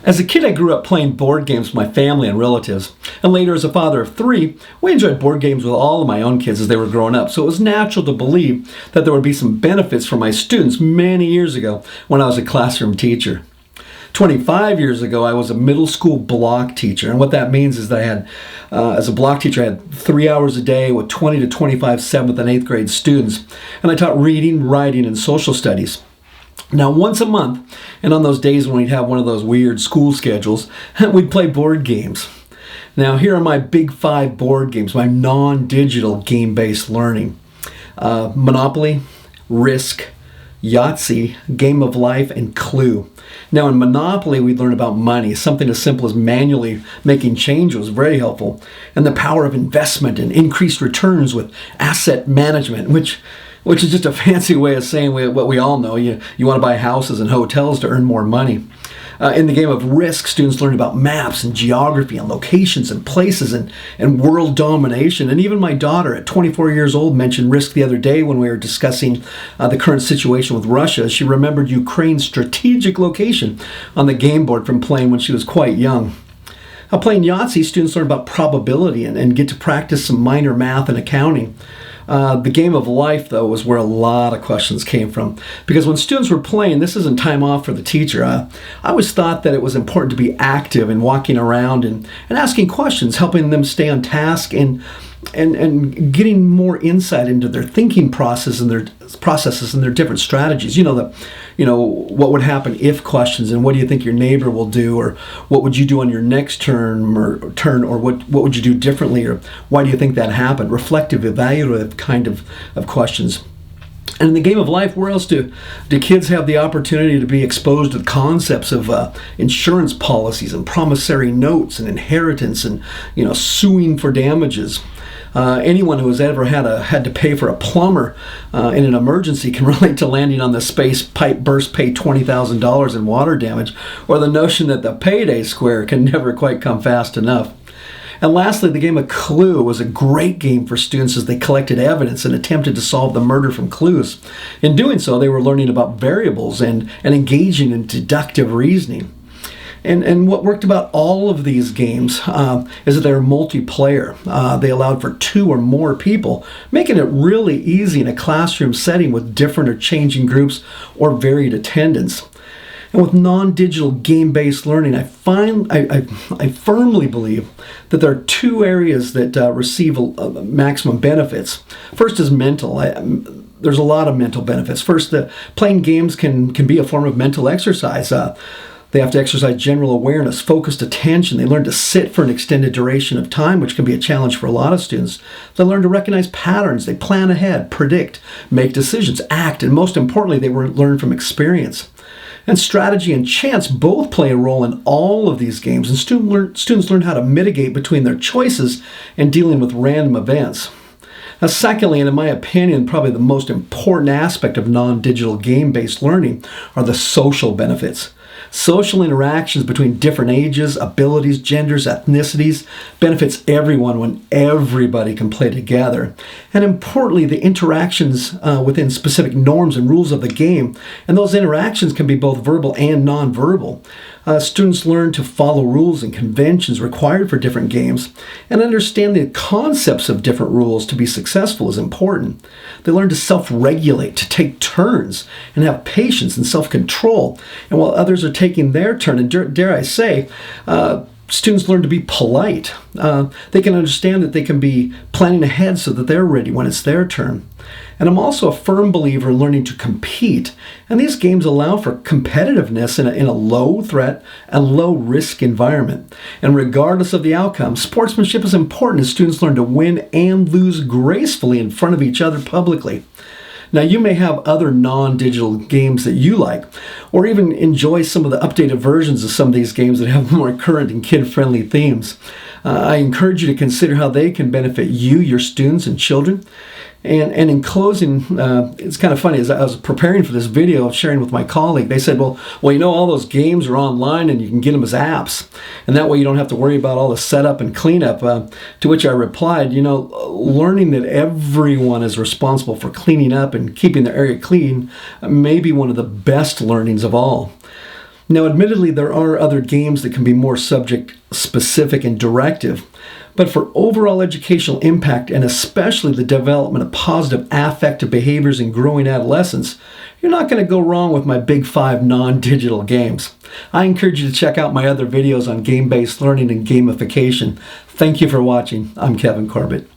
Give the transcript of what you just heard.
As a kid, I grew up playing board games with my family and relatives. And later, as a father of three, we enjoyed board games with all of my own kids as they were growing up. So it was natural to believe that there would be some benefits for my students many years ago when I was a classroom teacher. 25 years ago, I was a middle school block teacher. And what that means is that I had, as a block teacher, I had 3 hours a day with 20 to 25 7th and 8th grade students. And I taught reading, writing, and social studies. Now, once a month, and on those days when we'd have one of those weird school schedules, we'd play board games. Now, here are my big 5 board games, my non-digital game-based learning. Monopoly, Risk, Yahtzee, Game of Life, and Clue. Now, in Monopoly, we'd learn about money. Something as simple as manually making change was very helpful. And the power of investment and increased returns with asset management, which is just a fancy way of saying what we all know. You want to buy houses and hotels to earn more money. In the game of Risk, students learn about maps and geography and locations and places and world domination. And even my daughter at 24 years old mentioned Risk the other day when we were discussing the current situation with Russia. She remembered Ukraine's strategic location on the game board from playing when she was quite young. Playing Yahtzee, students learn about probability and get to practice some minor math and accounting. The Game of Life, though, was where a lot of questions came from. Because when students were playing, this isn't time off for the teacher. I always thought that it was important to be active and walking around and asking questions, helping them stay on task and getting more insight into their thinking processes and their different strategies. What would happen if questions, and what do you think your neighbor will do, or what would you do on your next turn, or what would you do differently, or why do you think that happened? Reflective, evaluative kind of questions. And in the Game of Life, where else do kids have the opportunity to be exposed to the concepts of insurance policies and promissory notes and inheritance and suing for damages? Anyone who has ever had to pay for a plumber in an emergency can relate to landing on the space pipe burst, pay $20,000 in water damage, or the notion that the payday square can never quite come fast enough. And lastly, the game of Clue was a great game for students as they collected evidence and attempted to solve the murder from clues. In doing so, they were learning about variables and engaging in deductive reasoning. And what worked about all of these games is that they're multiplayer. They allowed for 2 or more people, making it really easy in a classroom setting with different or changing groups or varied attendance. And with non-digital game-based learning, I firmly believe that there are 2 areas that receive maximum benefits. First is mental. There's a lot of mental benefits. First, playing games can be a form of mental exercise. They have to exercise general awareness, focused attention. They learn to sit for an extended duration of time, which can be a challenge for a lot of students. They learn to recognize patterns. They plan ahead, predict, make decisions, act, and most importantly, they learn from experience. And strategy and chance both play a role in all of these games, and students learn how to mitigate between their choices and dealing with random events. Now, secondly, and in my opinion, probably the most important aspect of non-digital game-based learning are the social benefits. Social interactions between different ages, abilities, genders, ethnicities benefits everyone when everybody can play together. And importantly, the interactions within specific norms and rules of the game, and those interactions can be both verbal and nonverbal. Students learn to follow rules and conventions required for different games, and understand the concepts of different rules to be successful is important. They learn to self-regulate, to take turns, and have patience and self-control. And while others are taking their turn, and dare I say, students learn to be polite. They can understand that they can be planning ahead so that they're ready when it's their turn. And I'm also a firm believer in learning to compete. And these games allow for competitiveness in a low threat and low risk environment. And regardless of the outcome, sportsmanship is important as students learn to win and lose gracefully in front of each other publicly. Now, you may have other non-digital games that you like, or even enjoy some of the updated versions of some of these games that have more current and kid-friendly themes. I encourage you to consider how they can benefit you, your students, and children. And in closing, it's kind of funny, as I was preparing for this video, sharing with my colleague, they said, well, all those games are online and you can get them as apps. And that way you don't have to worry about all the setup and cleanup. To which I replied, learning that everyone is responsible for cleaning up and keeping their area clean may be one of the best learnings of all. Now, admittedly, there are other games that can be more subject specific and directive, but for overall educational impact and especially the development of positive affective behaviors in growing adolescents, you're not going to go wrong with my big 5 non-digital games. I encourage you to check out my other videos on game-based learning and gamification. Thank you for watching. I'm Kevin Corbett.